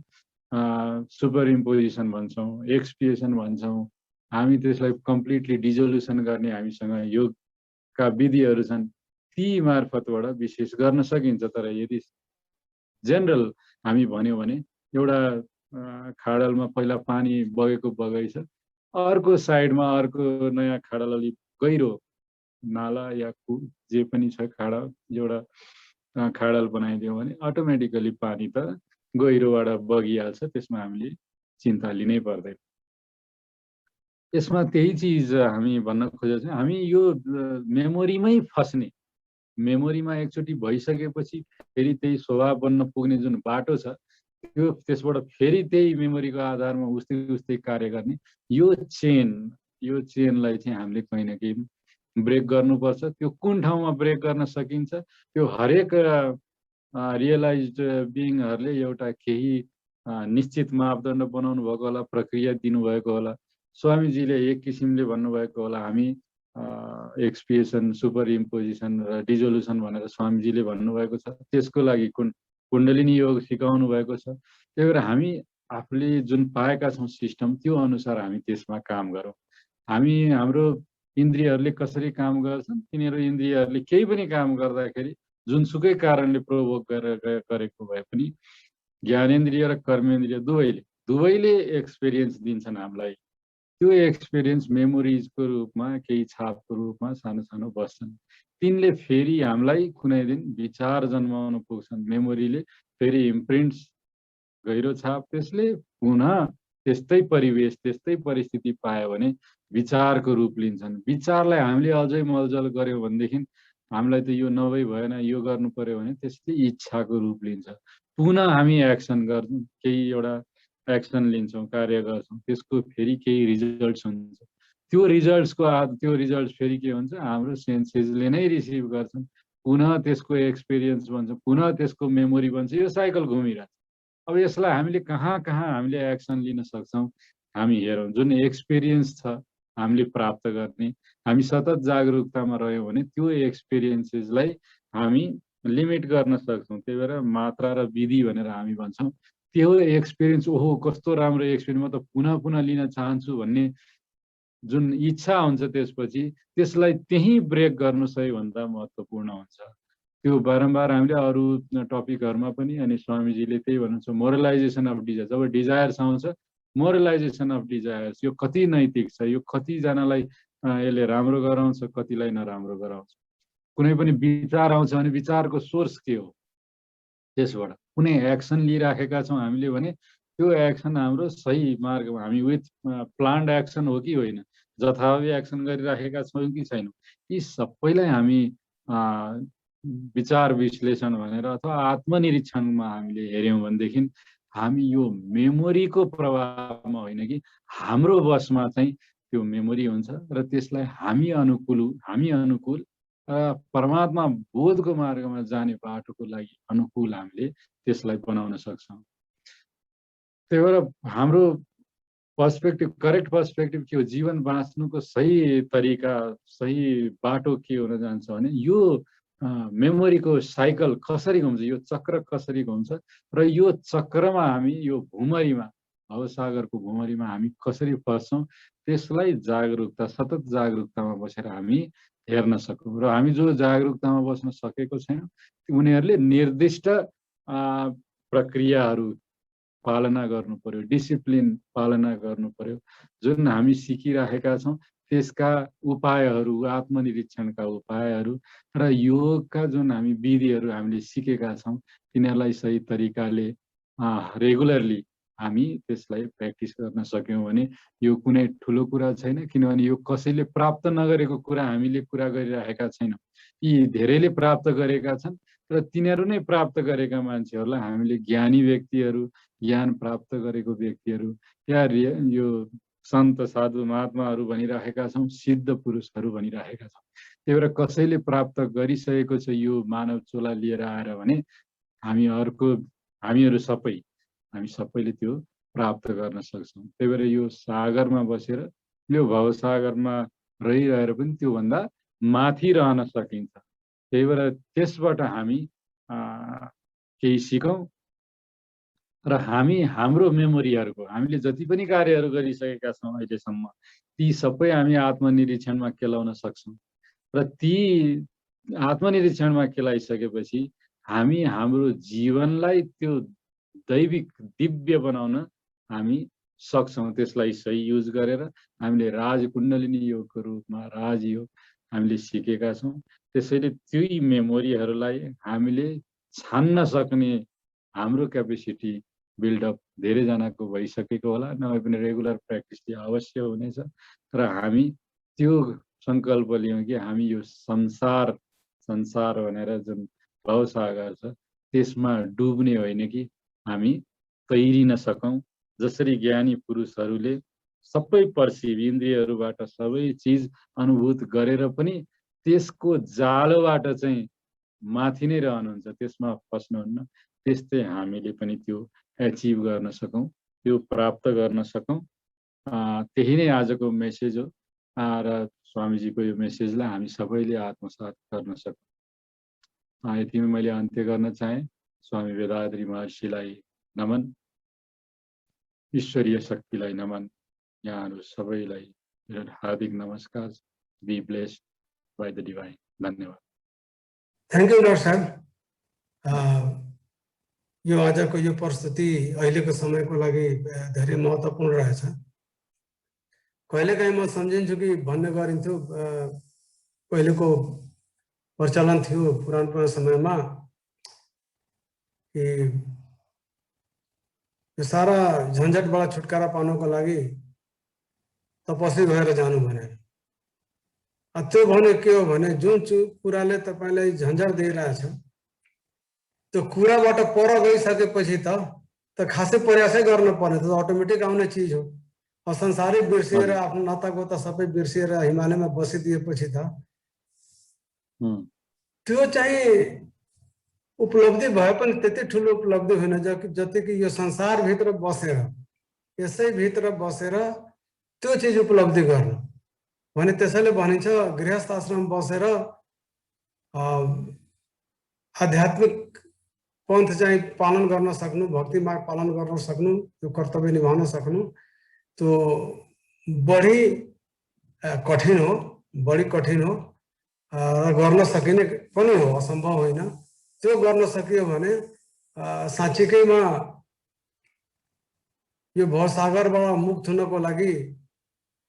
Speaker 1: सुपर इम्पोजिसन भन्छौँ, एक्सपिएसन भन्छौँ। हामी त्यसलाई कम्प्लिटली डिजोल्युसन गर्ने हामीसँग योगका विधिहरू छन्, ती मार्फतबाट विशेष गर्न सकिन्छ। तर यदि जेनरल हामी भन्यौँ भने एउटा खाडलमा पहिला पानी बगेको बगैछ, अर्को साइडमा अर्को नयाँ खाडल अलिक गहिरो नाला या जे पनि छ खाडल एउटा खाडल बनाइदियौँ भने अटोमेटिकली पानी त गहिरोबाट बगिहाल्छ, त्यसमा हामीले चिन्ता लिनै पर्दैन। यसमा त्यही चिज हामी भन्न खोजेको छौँ, हामी यो मेमोरीमै फस्ने, मेमोरीमा एकचोटि भइसकेपछि फेरि त्यही स्वभाव बन्न पुग्ने जुन बाटो छ त्यो त्यसबाट फेरि त्यही मेमोरीको आधारमा उस्तै उस्तै कार्य गर्ने यो चेनलाई चाहिँ हामीले कहीँ न कहीँ ब्रेक गर्नुपर्छ। त्यो कुन ठाउँमा ब्रेक गर्न सकिन्छ त्यो हरेक रियलाइज्ड बिइङहरूले एउटा केही निश्चित मापदण्ड बनाउनु भएको होला, प्रक्रिया दिनुभएको होला। स्वामीजीले एक किसिमले भन्नुभएको होला, हामी एक्सपिएसन, सुपर इम्पोजिसन र डिजोल्युसन भनेर स्वामीजीले भन्नुभएको छ। त्यसको लागि कुण्डलिनी योग सिकाउनु भएको छ। त्यही भएर हामी आफूले जुन पाएका छौँ सिस्टम त्यो अनुसार हामी त्यसमा काम गरौँ। हामी हाम्रो इन्द्रियहरूले कसरी काम गर्छन्, तिनीहरू इन्द्रियहरूले केही पनि काम गर्दाखेरि जुनसुकै कारणले प्रोभोक गरेको भए पनि ज्ञानेन्द्रिय र कर्मेन्द्रिय दुवैले एक्सपिरियन्स दिन्छन् हामीलाई। त्यो एक्सपिरियन्स मेमोरिजको रूपमा केही छापको रूपमा सानो सानो बस्छन्। तिनले फेरि हामीलाई कुनै दिन विचार जन्माउन पुग्छन्। मेमोरीले फेरि इम्प्रिन्ट्स गहिरो छाप, त्यसले पुनः त्यस्तै परिवेश त्यस्तै परिस्थिति पायो भने विचारको रूप लिन्छन्। विचारलाई हामीले अझै मलजल गऱ्यौँ भनेदेखि हामीलाई त यो नभई भएन, यो गर्नु पर्यो भने त्यसले इच्छाको रूप लिन्छ। पुनः हामी एक्सन गर्छौँ, केही एउटा एक्सन लिन्छौँ, कार्य गर्छौँ, त्यसको फेरि केही रिजल्ट्स हुन्छ। त्यो रिजल्ट्स फेरि के हुन्छ, हाम्रो सेन्सेसले नै रिसिभ गर्छन्, पुनः त्यसको एक्सपिरियन्स बन्छ, पुनः त्यसको मेमोरी बन्छ। यो साइकल घुमिरहन्छ। अब यसलाई हामीले कहाँ हामीले एक्सन लिन सक्छौँ हामी हेरौँ। जुन एक्सपिरियन्स छ हामीले प्राप्त गर्ने, हामी सतत जागरुकतामा रह्यौँ भने त्यो एक्सपिरियन्सेसलाई हामी लिमिट गर्न सक्छौँ। त्यही भएर मात्रा र विधि भनेर हामी भन्छौँ। त्यो एक्सपिरियन्स ओहो कस्तो राम्रो एक्सपिरियन्स, म त पुनः पुनः लिन चाहन्छु भन्ने जुन इच्छा हुन्छ त्यसपछि त्यसलाई त्यहीँ ब्रेक गर्नु सबैभन्दा महत्त्वपूर्ण हुन्छ। त्यो बारम्बार हामीले अरू टपिकहरूमा पनि अनि स्वामीजीले त्यही भन्नुहुन्छ मोरलाइजेसन अफ डिजायर। जब डिजायर्स आउँछ मोरलाइजेसन अफ डिजायर्स, यो कति नैतिक छ, यो कतिजनालाई यसले राम्रो गराउँछ, कतिलाई नराम्रो गराउँछ। कुनै पनि विचार आउँछ भने विचारको सोर्स के हो, त्यसबाट कुनै एक्सन लिइराखेका छौँ हामीले भने त्यो एक्सन हाम्रो सही मार्गमा, हामी विथ प्लान्ड एक्सन हो कि होइन, जथाभावी एक्सन गरिराखेका छौँ कि छैनौँ, यी सबैलाई हामी विचार विश्लेषण भनेर अथवा आत्मनिरीक्षणमा हामीले हेऱ्यौँ भनेदेखि हामी यो मेमोरीको प्रभावमा होइन कि हाम्रो बसमा चाहिँ त्यो मेमोरी हुन्छ र त्यसलाई हामी अनुकूल परमात्मा बोधको मार्गमा जाने बाटोको लागि अनुकूल हामीले त्यसलाई बनाउन सक्छौँ। त्यही भएर हाम्रो पर्सपेक्टिभ, करेक्ट पर्सपेक्टिभ के हो, जीवन बाँच्नुको सही तरिका, सही बाटो के हुन जान्छ भने यो मेमोरीको साइकल कसरी घुम्छ, यो चक्र कसरी घुम्छ र यो चक्रमा हामी यो भुमरीमा, भवसागरको भुमरीमा हामी कसरी फस्छौँ, त्यसलाई जागरुकता, सतत जागरुकतामा बसेर हामी हेर्न सकौँ। र हामी जो जागरुकतामा बस्न सकेको छैनौँ उनीहरूले निर्दिष्ट प्रक्रियाहरू पालना गर्नु पर्यो, डिसिप्लिन पालना गर्नु पर्यो। जुन हामी सिकिराखेका छौँ त्यसका उपायहरू, आत्मनिरीक्षणका उपायहरू र योगका जुन हामी विधिहरू हामीले सिकेका छौँ तिनीहरूलाई सही तरिकाले रेगुलरली हामी त्यसलाई प्र्याक्टिस गर्न सक्यौँ भने यो कुनै ठुलो कुरा छैन। किनभने यो कसैले प्राप्त नगरेको कुरा हामीले कुरा गरिरहेका छैनौँ। यी धेरैले प्राप्त गरेका छन् र तिनीहरू नै प्राप्त गरेका मान्छेहरूलाई हामीले ज्ञानी व्यक्तिहरू, ज्ञान प्राप्त गरेको व्यक्तिहरू या यो सन्त साधु महात्माहरू भनिराखेका छौँ, सिद्ध पुरुषहरू भनिराखेका छौँ। त्यही भएर कसैले प्राप्त गरिसकेको छ यो मानव चोला लिएर आएर भने हामीहरू सबैले त्यो प्राप्त गर्न सक्छौँ। त्यही भएर यो सागरमा बसेर, यो भवसागरमा रहिरहेर पनि त्योभन्दा माथि रहन सकिन्छ। त्यही भएर त्यसबाट हामी केही सिकौँ र हाम्रो मेमोरीहरूको, हामीले जति पनि कार्यहरू गरिसकेका छौँ अहिलेसम्म ती सबै हामी आत्मनिरीक्षणमा केलाउन सक्छौँ र ती आत्मनिरीक्षणमा केलाइसकेपछि हामी हाम्रो जीवनलाई त्यो दैविक दिव्य बनाउन हामी सक्छौँ। त्यसलाई सही युज गरेर हामीले राजकुण्डलिनी योगको रूपमा राजयोग हामीले सिकेका छौँ। त्यसैले त्यही मेमोरीहरूलाई हामीले छान्न सक्ने हाम्रो क्यापेसिटी बिल्डअप धेरैजनाको भइसकेको होला, नभए पनि रेगुलर प्र्याक्टिस अवश्य हुनेछ। र हामी त्यो सङ्कल्प लियौँ कि हामी यो संसार भनेर जुन भवसागर छ त्यसमा डुब्ने होइन कि हामी तैरिन सकौँ। जसरी ज्ञानी पुरुषहरूले सबै पर्सिभ इन्द्रियहरूबाट सबै चिज अनुभूत गरेर पनि त्यसको जालोबाट चाहिँ माथि नै रहनुहुन्छ, त्यसमा फस्नुहुन्न, त्यस्तै हामीले पनि त्यो एचिभ गर्न सकौँ, त्यो प्राप्त गर्न सकौँ। त्यही नै आजको मेसेज हो र स्वामीजीको यो मेसेजलाई हामी सबैले आत्मसात गर्न सकौँ। यतिमै मैले अन्त्य गर्न चाहेँ। स्वामी वेदाद्री महर्षिलाई नमन, ईश्वरीय शक्तिलाई नमन, यहाँहरू सबैलाई हार्दिक नमस्कार। Be blessed by the divine. धन्यवाद।
Speaker 2: थ्याङ्क यू डाक्टर साहब। यो आजको यो प्रस्तुति अहिलेको समयको लागि धेरै महत्त्वपूर्ण रहेछ। कहिलेकाहीँ म सम्झिन्छु कि भन्ने गरिन्थ्यो, पहिलेको प्रचलन थियो पुरानो समयमा कि यो सारा झन्झटबाट छुटकारा पाउनको लागि तपस्वी भएर जानु भनेर। त्यो भने के हो भने जुन कुराले तपाईँलाई झन्झट दिइरहेछ त्यो कुराबाट पर गइसकेपछि त खासै प्रयासै गर्नु पर्ने, त अटोमेटिक आउने चिज हो। संसारै बिर्सिएर आफ्नो नाताको त सबै बिर्सिएर हिमालयमा बसिदिएपछि त त्यो चाहिँ उपलब्धि भए पनि त्यति ठुलो उपलब्धि होइन जति कि यो संसारभित्र बसेर, यसैभित्र बसेर त्यो चिज उपलब्धि गर्नु भने। त्यसैले भनिन्छ गृहस्थ आश्रम बसेर आध्यात्मिक पन्थ चाहिँ पालन गर्न सक्नु, भक्ति मार्ग पालन गर्न सक्नु, त्यो कर्तव्य निभाउन सक्नु त्यो बढी कठिन हो, बढी कठिन हो र गर्न सकिने पनि हो, असम्भव होइन। त्यो गर्न सकियो भने साँच्चीकैमा यो भवसागरबाट मुक्त हुनको लागि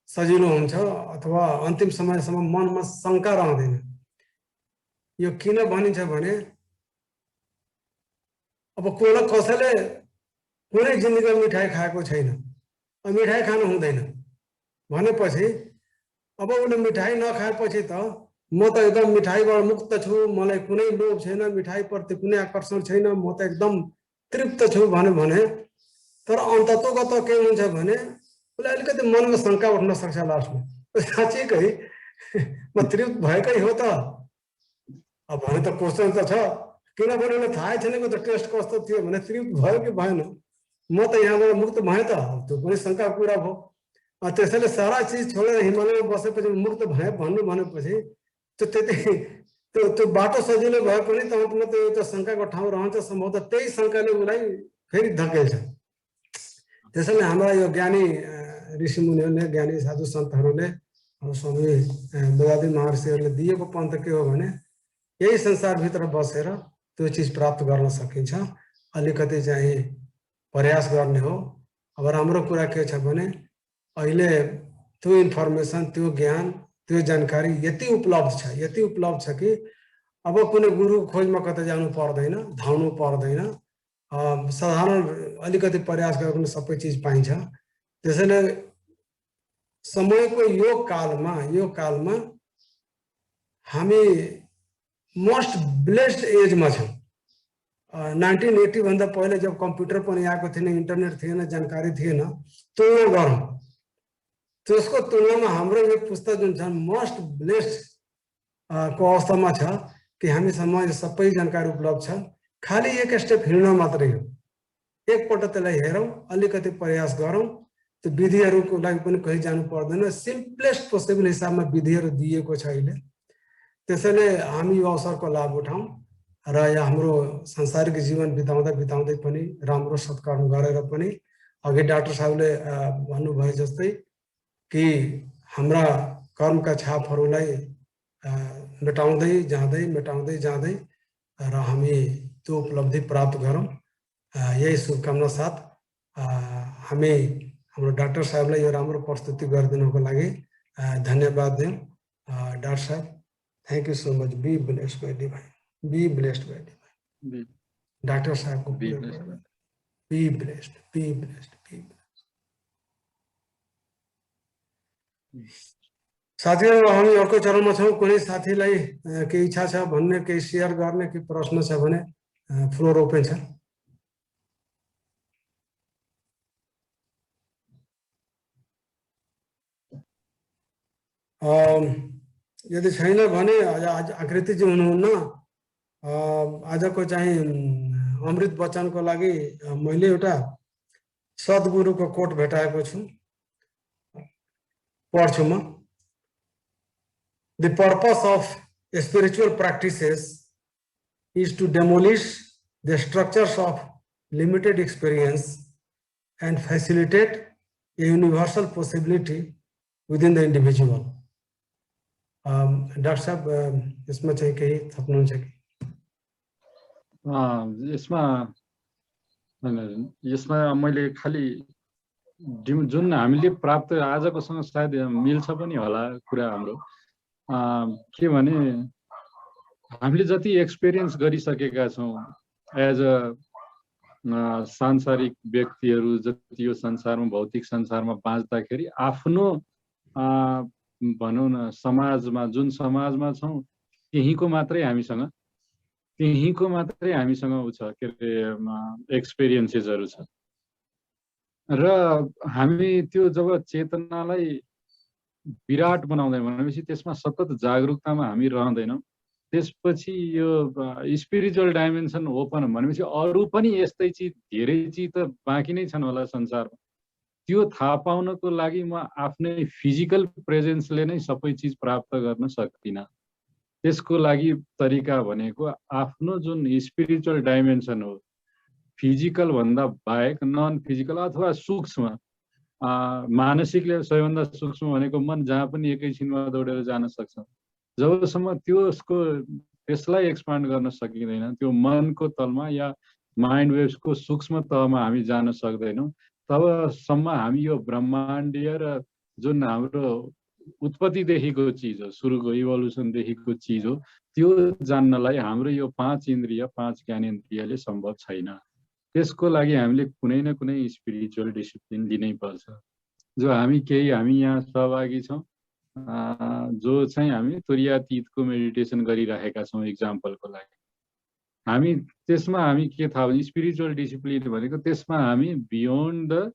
Speaker 2: सजिलो हुन्छ अथवा अन्तिम समयसम्म मनमा शङ्का रहँदैन। यो किन भनिन्छ भने अब कसैले कुनै जिन्दगीमा मिठाई खाएको छैन, मिठाई खानु हुँदैन भनेपछि अब उसले मिठाई नखाएपछि त म त एकदम मिठाईबाट मुक्त छु, मलाई कुनै लोभ छैन, मिठाईप्रति कुनै आकर्षण छैन, म त एकदम तृप्त छु भने तर अन्ततोगत के हुन्छ भने उसलाई अलिकति मनमा शङ्का उठ्न सक्छ लास्टमा, साँच्चीकै म तृप्त भएकै हो त अब भने त क्वेसन त छ, किनभने उसलाई थाहै छैन कि त टेस्ट कस्तो थियो भने तृप्त भयो कि भएन, म त यहाँबाट मुक्त भएँ त, त्यो पनि शङ्काको कुरा भयो। त्यसैले सारा चिज छोडेर हिमालयमा बसेपछि मुक्त भए भन्नु भनेपछि त्यो बाटो सजिलो भए पनि त अन्तमा त एउटा शङ्काको ठाउँ रहन्छ, सम्भवतः त्यही शङ्काले उसलाई फेरि धकेल्छ। त्यसैले हाम्रा यो ज्ञानी ऋषिमुनिहरूले, ज्ञानी साधु सन्तहरूले, स्वामी वेदान्त महर्षिहरूले दिएको पन्थ के हो भने यही संसारभित्र बसेर त्यो चिज प्राप्त गर्न सकिन्छ, अलिकति चाहिँ प्रयास गर्ने हो। अब राम्रो कुरा के छ भने अहिले त्यो इन्फर्मेसन, त्यो ज्ञान, त्यो जानकारी यति उपलब्ध छ कि अब कुनै गुरु खोजमा कतै जानु पर्दैन, धाउनु पर्दैन, साधारण अलिकति प्रयास गरेर पनि सबै चिज पाइन्छ। त्यसैले समयको यो कालमा हामी मोस्ट ब्लेस्ड एजमा छौँ। 1980 भन्दा पहिले जब कम्प्युटर पनि आएको थिएन, इन्टरनेट थिएन, जानकारी थिएन, तुलना गरौँ, त्यसको तुलनामा हाम्रो यो पुस्ता जुन छ मोस्ट ब्लेस्ड को अवस्थामा छ कि हामीसम्म यो सबै जानकारी उपलब्ध छ, खालि एक स्टेप हिँड्न मात्रै हो। एकपल्ट त्यसलाई हेरौँ, अलिकति प्रयास गरौँ, त्यो विधिहरूको लागि पनि कहीँ जानु पर्दैन, सिम्पलेस्ट पोसिबल हिसाबमा विधिहरू दिएको छ अहिले। त्यसैले हामी यो अवसरको लाभ उठाउँ र यहाँ हाम्रो सांसारिक जीवन बिताउँदै पनि राम्रो सत्कर्म गरेर पनि अघि डाक्टर साहबले भन्नुभए जस्तै कि हाम्रा कर्मका छापहरूलाई मेटाउँदै जाँदै र हामी त्यो उपलब्धि प्राप्त गरौँ, यही शुभकामना साथ हामी हाम्रो डाक्टर साहबलाई यो राम्रो प्रस्तुति गरिदिनुको लागि धन्यवाद दिउँ। डाक्टर साहब, thank you so much, be blessed by divine, be blessed by divine. Doctor साहब को बी ब्लेस्ड। साथीहरु, हामी अर्को चरणमा छौँ। कुनै साथीलाई केही इच्छा छ भन्ने, केही शेयर गर्ने, केही प्रश्न छ भने फ्लोर ओपन छ। यदि छैन भने आज आकृतिजी हुनुहुन्न, आजको चाहिँ अमृत वचनको लागि मैले एउटा सद्गुरुको कोट भेटाएको छु, पढ्छु म। The purpose of spiritual practices is to demolish the structures of limited experience and facilitate a universal possibility within the individual. Doctor साहब, इसमें चाहिँ केही थप्नुहुन्छ कि?
Speaker 1: यसमा मैले खाली जुन हामीले प्राप्त आजकोसँग सायद मिल्छ पनि होला कुरा हाम्रो, के भने हामीले जति एक्सपिरियन्स गरिसकेका छौँ एज अ सांसारिक व्यक्तिहरू, जति यो संसारमा भौतिक संसारमा बाँच्दाखेरि आफ्नो भनौँ न समाजमा, जुन समाजमा छौँ त्यहीँको मात्रै हामीसँग उ छ, के अरे एक्सपिरियन्सेसहरू छ। र हामी त्यो जब चेतनालाई विराट बनाउँदै भनेपछि त्यसमा सतत जागरुकतामा हामी रहँदैनौँ। त्यसपछि यो स्पिरिचुअल डाइमेन्सन ओपन भनेपछि अरू पनि यस्तै चिज, धेरै चिज त बाँकी नै छन् होला संसारमा। त्यो थाहा पाउनको लागि म आफ्नै फिजिकल प्रेजेन्सले नै सबै चिज प्राप्त गर्न सक्दिनँ। त्यसको लागि तरिका भनेको आफ्नो जुन स्पिरिचुअल डाइमेन्सन हो, फिजिकल भन्दा बाहेक नन फिजिकल अथवा सूक्ष्म, मानसिकले सबैभन्दा सूक्ष्म भनेको मन, जहाँ पनि एकैछिनमा दौडेर जान सक्छ। जबसम्म त्यसलाई एक्सपान्ड गर्न सकिँदैन, त्यो मनको तलमा या माइन्ड वेभ्सको सूक्ष्म तहमा हामी जान सक्दैनौँ, तबसम्म हामी यो ब्रह्माण्डीय र जुन हाम्रो उत्पत्तिदेखिको चिज हो, सुरुको इभोल्युसनदेखिको चिज हो, त्यो जान्नलाई हाम्रो यो 5 इन्द्रिय 5 ज्ञानेन्द्रियले सम्भव छैन। त्यसको लागि हामीले कुनै न कुनै स्पिरिचुअल डिसिप्लिन लिनै पर्छ। हामी यहाँ सहभागी छौँ, जो चाहिँ हामी तुर्यातीतको मेडिटेसन गरिरहेका छौँ इक्जाम्पलको लागि, हामी त्यसमा हामी के थाहा भने स्पिरिचुअल डिसिप्लिन भनेको त्यसमा हामी बियोन्ड द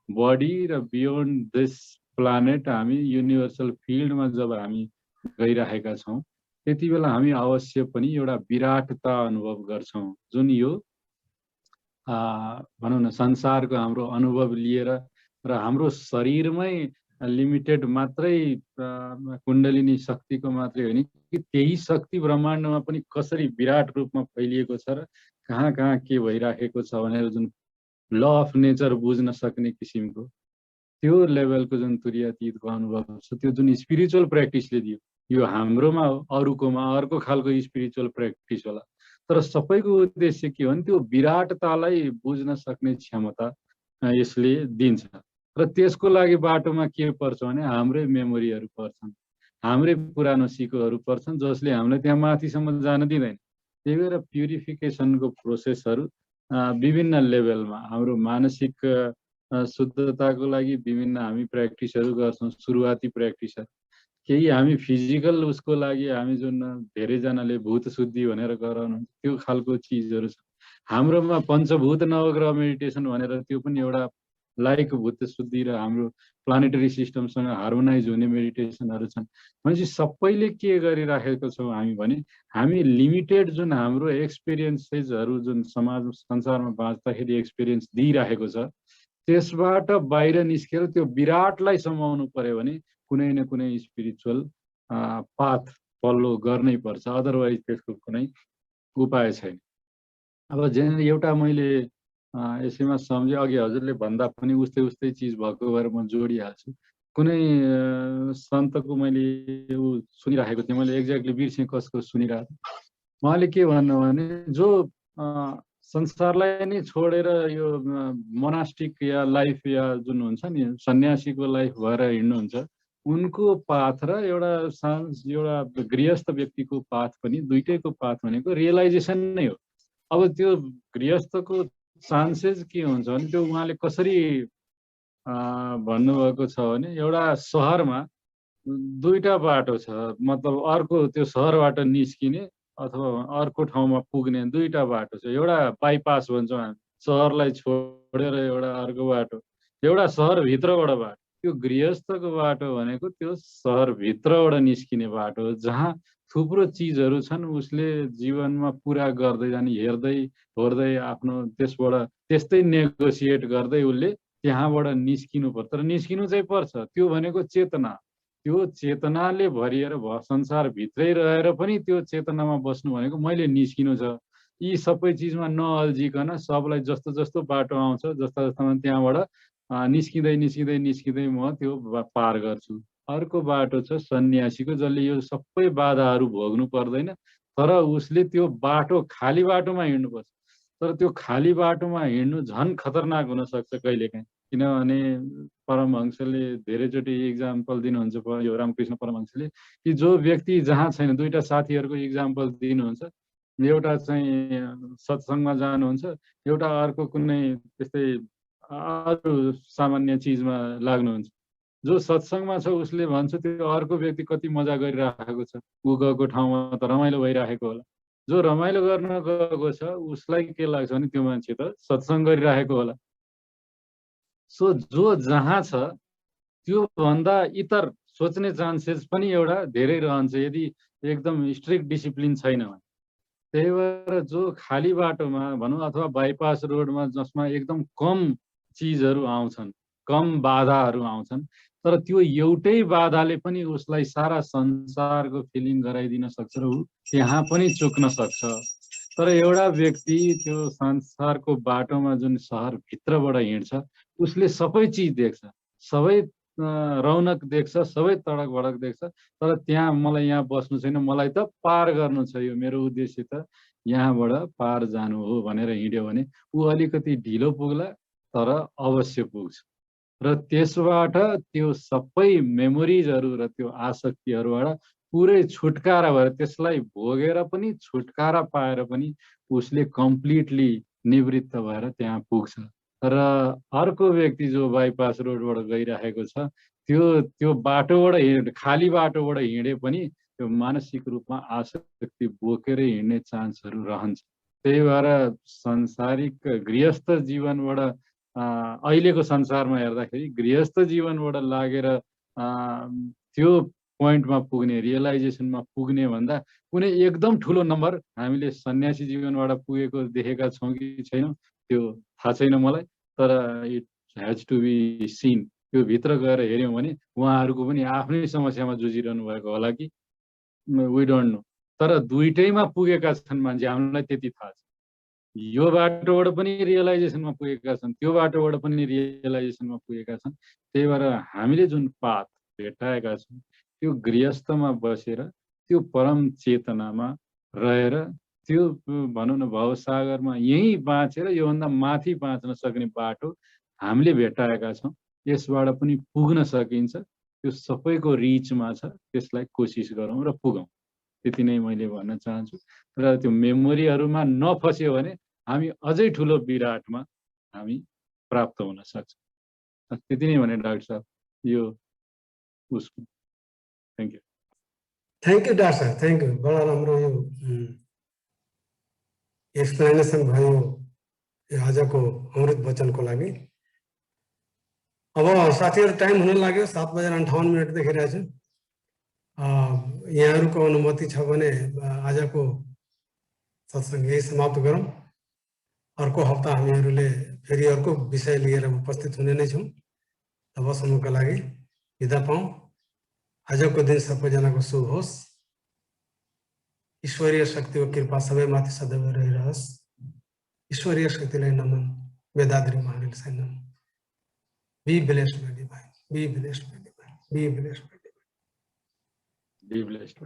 Speaker 1: बडी र बियोन्ड दिस प्लानेट हामी युनिभर्सल फिल्डमा जब हामी गइरहेका छौँ, त्यति बेला हामी अवश्य पनि एउटा विराटता अनुभव गर्छौँ, जुन यो भनौँ न संसारको हाम्रो अनुभव लिएर र हाम्रो शरीरमै लिमिटेड मात्रै कुण्डलिनी शक्तिको मात्रै होइन कि त्यही शक्ति ब्रह्माण्डमा पनि कसरी विराट रूपमा फैलिएको छ र कहाँ कहाँ के भइराखेको छ भनेर जुन ल अफ नेचर बुझ्न सक्ने किसिमको त्यो लेभलको जुन तुर्यातीतको अनुभव छ, त्यो जुन स्पिरिचुअल प्र्याक्टिसले दियो, यो हाम्रोमा अरूकोमा अर्को खालको स्पिरिचुअल प्र्याक्टिस होला, तर सबैको उद्देश्य के हो भने त्यो विराटतालाई बुझ्न सक्ने क्षमता यसले दिन्छ। र त्यसको लागि बाटोमा के पर्छ भने हाम्रै मेमोरीहरू पर्छन्, हाम्रै पुरानो सिकोहरू पर्छन्, जसले हामीलाई त्यहाँ माथिसम्म जान दिँदैन। त्यही भएर प्युरिफिकेसनको प्रोसेसहरू विभिन्न लेभलमा हाम्रो मानसिक शुद्धताको लागि विभिन्न हामी प्र्याक्टिसहरू गर्छौँ, सुरुवाती प्र्याक्टिसहरू। केही हामी फिजिकल उसको लागि हामी जुन धेरैजनाले भूत शुद्धि भनेर गराउनुहुन्छ त्यो खालको चिजहरू छ। हाम्रोमा पञ्चभूत नवग्रह मेडिटेसन भनेर त्यो पनि एउटा लाइक भूत शुद्धि र हाम्रो प्लानेटरी सिस्टमसँग हार्मोनाइज हुने मेडिटेसनहरू छन्। भनेपछि सबैले के गरिराखेको छौँ हामी भने हामी लिमिटेड जुन हाम्रो एक्सपिरियन्सेसहरू जुन समाज संसारमा बाँच्दाखेरि एक्सपिरियन्स दिइराखेको छ, त्यसबाट बाहिर निस्केर त्यो विराटलाई समाउनु पर्यो भने कुनै न कुनै स्पिरिचुअल पाथ फलो गर्नै पर्छ, अदरवाइज त्यसको कुनै उपाय छैन। अब एउटा मैले यसैमा सम्झेँ, अघि हजुरले भन्दा पनि उस्तै चिज भएको भएर म जोडिहाल्छु। कुनै सन्तको मैले सुनिराखेको थिएँ, मैले एक्ज्याक्टली बिर्सेँ कसको सुनिरहेको थिएँ। उहाँले के भन्नु भने जो संसारलाई नै छोडेर यो मोनास्टिक या लाइफ या जुन हुन्छ नि सन्यासीको लाइफ भएर हिँड्नुहुन्छ, उनको पाथ र एउटा गृहस्थ व्यक्तिको पाथ पनि दुइटैको पाथ भनेको रियलाइजेसन नै हो। अब त्यो गृहस्थको चान्सेस के हुन्छ भने त्यो उहाँले कसरी भन्नुभएको छ भने एउटा सहरमा दुईटा बाटो छ, मतलब अर्को त्यो सहरबाट निस्किने अथवा अर्को ठाउँमा पुग्ने दुईटा बाटो छ। एउटा बाइपास भन्छौँ हामी, सहरलाई छोडेर एउटा अर्को बाटो, एउटा सहरभित्रबाट बाटो। त्यो गृहस्थको बाटो भनेको त्यो सहरभित्रबाट निस्किने बाटो हो, जहाँ थुप्रो चिजहरू छन् उसले जीवनमा पुरा गर्दै जाने, हेर्दै होर्दै आफ्नो त्यसबाट त्यस्तै नेगोसिएट गर्दै उसले त्यहाँबाट निस्किनु पर्छ। तर निस्किनु चाहिँ पर्छ, त्यो भनेको चेतना। त्यो चेतनाले भरिएर संसारभित्रै रहेर पनि त्यो चेतनामा बस्नु भनेको मैले निस्किनु छ। यी सबै चिजमा नअल्झिकन सबलाई जस्तो जस्तो बाटो आउँछ जस्ता जस्तामा त्यहाँबाट निस्किँदै म त्यो पार गर्छु। अर्को बाटो छ सन्यासीको, जसले यो सबै बाधाहरू भोग्नु पर्दैन, तर उसले त्यो बाटो खाली बाटोमा हिँड्नुपर्छ। तर त्यो खाली बाटोमा हिँड्नु झन् खतरनाक हुनसक्छ कहिलेकाहीँ, किनभने परमहंसले धेरैचोटि इक्जाम्पल दिनुहुन्छ, यो रामकृष्ण परमहंसले, कि जो व्यक्ति जहाँ छैन, दुईटा साथीहरूको इक्जाम्पल दिनुहुन्छ। एउटा चाहिँ सत्सङ्गमा जानुहुन्छ, एउटा अर्को कुनै त्यस्तै अरू सामान्य चिजमा लाग्नुहुन्छ। जो सत्सङ्गमा छ उसले भन्छ त्यो अर्को व्यक्ति कति मजा गरिराखेको छ, ऊ गएको ठाउँमा त रमाइलो भइराखेको होला। जो रमाइलो गर्न गएको छ उसलाई के लाग्छ भने त्यो मान्छे त सत्सङ्ग गरिराखेको होला। सो जो जहाँ छ त्यो भन्दा इतर सोच्ने चान्सेस पनि एउटा धेरै रहन्छ यदि एकदम स्ट्रिक्ट डिसिप्लिन छैन भने। त्यही भएर जो खाली बाटोमा भनौँ अथवा बाइपास रोडमा जसमा एकदम कम चिजहरू आउँछन्, कम बाधाहरू आउँछन्, तर त्यो एउटै बाधाले पनि उसलाई सारा संसारको फिलिङ गराइदिन सक्छ र ऊ त्यहाँ पनि चुक्न सक्छ। तर एउटा व्यक्ति त्यो संसारको बाटोमा जुन सहरभित्रबाट हिँड्छ उसले सबै चिज देख्छ, सबै रौनक देख्छ, सबै तडक भडक देख्छ, तर त्यहाँ मलाई यहाँ बस्नु छैन, मलाई त पार गर्नु छ, यो मेरो उद्देश्य त यहाँबाट पार जानु हो भनेर हिँड्यो भने ऊ अलिकति ढिलो पुग्ला तर अवश्य पुग्छ। र त्यसबाट त्यो सबै मेमोरिजहरू र त्यो आसक्तिहरूबाट पुरै छुटकारा भएर त्यसलाई भोगेर पनि छुटकारा पाएर पनि उसले कम्प्लिटली निवृत्त भएर त्यहाँ पुग्छ। र अर्को व्यक्ति जो बाइपास रोडबाट गइरहेको छ त्यो त्यो बाटोबाट खाली बाटोबाट हिँडे पनि त्यो मानसिक रूपमा आसक्ति बोकेरै हिँड्ने चान्सहरू रहन्छ। त्यही भएर संसारिक गृहस्थ जीवनबाट अहिलेको संसारमा हेर्दाखेरि गृहस्थ जीवनबाट लागेर त्यो पोइन्टमा पुग्ने, रियलाइजेसनमा पुग्ने भन्दा कुनै एकदम ठुलो नम्बर हामीले सन्यासी जीवनबाट पुगेको देखेका छौँ कि छैनौँ त्यो थाहा छैन मलाई, तर it has to be seen. त्यो भित्र गएर हेऱ्यौँ भने उहाँहरूको पनि आफ्नै समस्यामा जुझिरहनु भएको होला कि वी डोन्ट नो। तर दुइटैमा पुगेका छन् मान्छे, हामीलाई त्यति थाहा छ। यो बाटोबाट पनि रियलाइजेसनमा पुगेका छन्, त्यो बाटोबाट पनि रियलाइजेसनमा पुगेका छन्। त्यही भएर हामीले जुन पाथ भेटाएका छौँ त्यो गृहस्थमा बसेर त्यो परम चेतनामा रहेर त्यो भनौँ न भवसागरमा यहीँ बाँचेर योभन्दा माथि बाँच्न सक्ने बाटो हामीले भेटाएका छौँ। यसबाट पनि पुग्न सकिन्छ, त्यो सबैको रिचमा छ, त्यसलाई कोसिस गरौँ र पुगौँ। त्यति नै मैले भन्न चाहन्छु। र त्यो मेमोरीहरूमा नफस्यो भने हामी अझै ठुलो विराटमा हामी प्राप्त हुन सक्छौँ। त्यति नै भने डाक्टर साहब यो उसको। Thank you.
Speaker 2: Thank you doctor साहब, थ्याङ्क यू। बडा राम्रो यो एक्सप्लेनेसन भयो आजको अमृत वचनको लागि। अब साथीहरू टाइम हुन लाग्यो, 7:58 देखिरहेको छु। यहाँहरूको अनुमति छ भने आजको सत्सङ्ग यही समाप्त गरौँ। अर्को हप्ता हामीहरूले फेरि अर्को विषय लिएर उपस्थित हुने नै छौँ। तबसम्मका लागि बिदा पाऊँ। आजको दिन सबैजनाको शुभ होस्। ईश्वरीय शक्तिको कृपा सबैमाथि सदैव रहिरहोस्। ईश्वरीय शक्तिलाई नमन, वेदाद्री महावीरलाई नमन। Be blessed, my divine. Be blessed, my divine. Be blessed, my divine.
Speaker 1: Be blessed.